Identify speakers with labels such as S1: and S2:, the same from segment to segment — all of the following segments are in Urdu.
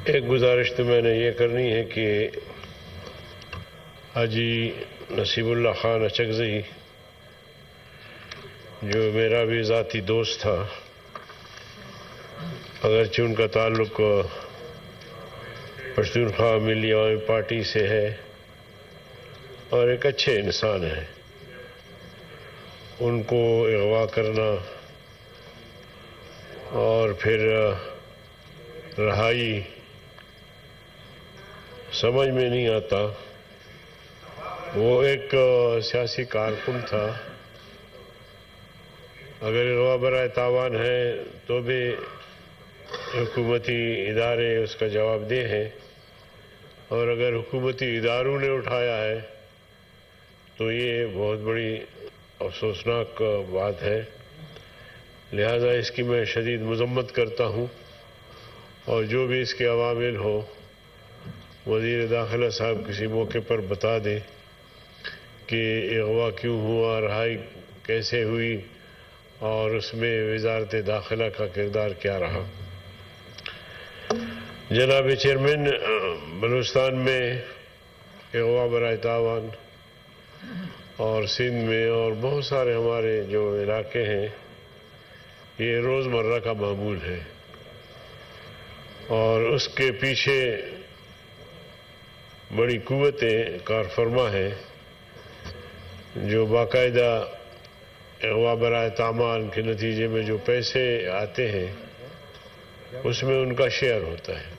S1: ایک گزارش تو میں نے یہ کرنی ہے کہ حاجی نصیب اللہ خان اچکزئی جو میرا بھی ذاتی دوست تھا، اگرچہ ان کا تعلق پشتونخوا ملی عوامی پارٹی سے ہے اور ایک اچھے انسان ہیں، ان کو اغوا کرنا اور پھر رہائی سمجھ میں نہیں آتا۔ وہ ایک سیاسی کارکن تھا، اگر اغوا برائے تاوان ہے تو بھی حکومتی ادارے اس کا جواب دہ ہیں، اور اگر حکومتی اداروں نے اٹھایا ہے تو یہ بہت بڑی افسوسناک بات ہے، لہذا اس کی میں شدید مذمت کرتا ہوں، اور جو بھی اس کے عوامل ہو وزیر داخلہ صاحب کسی موقع پر بتا دیں کہ اغوا کیوں ہوا، رہائی کیسے ہوئی، اور اس میں وزارت داخلہ کا کردار کیا رہا۔ جناب چیئرمین، بلوچستان میں اغوا برائے تاوان اور سندھ میں اور بہت سارے ہمارے جو علاقے ہیں یہ روزمرہ کا معمول ہے، اور اس کے پیچھے بڑی قوتیں کار فرما ہیں جو باقاعدہ اغوا برائے تاوان کے نتیجے میں جو پیسے آتے ہیں اس میں ان کا شیئر ہوتا ہے۔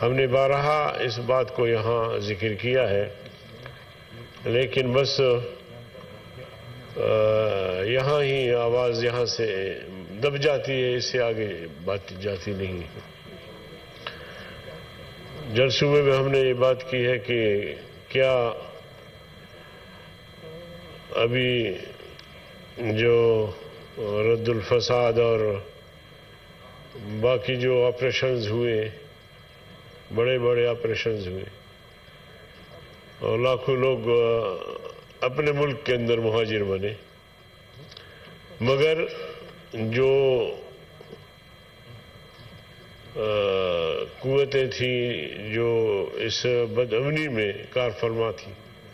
S1: ہم نے بارہا اس بات کو یہاں ذکر کیا ہے، لیکن بس یہاں ہی آواز یہاں سے دب جاتی ہے، اس سے آگے بات جاتی نہیں ہے۔ جلسوں میں ہم نے یہ بات کی ہے کہ کیا ابھی جو رد الفساد اور باقی جو آپریشنز ہوئے، بڑے بڑے آپریشنز ہوئے اور لاکھوں لوگ اپنے ملک کے اندر مہاجر بنے، مگر جو قوتیں تھیں جو اس بدامنی میں کار فرما تھیں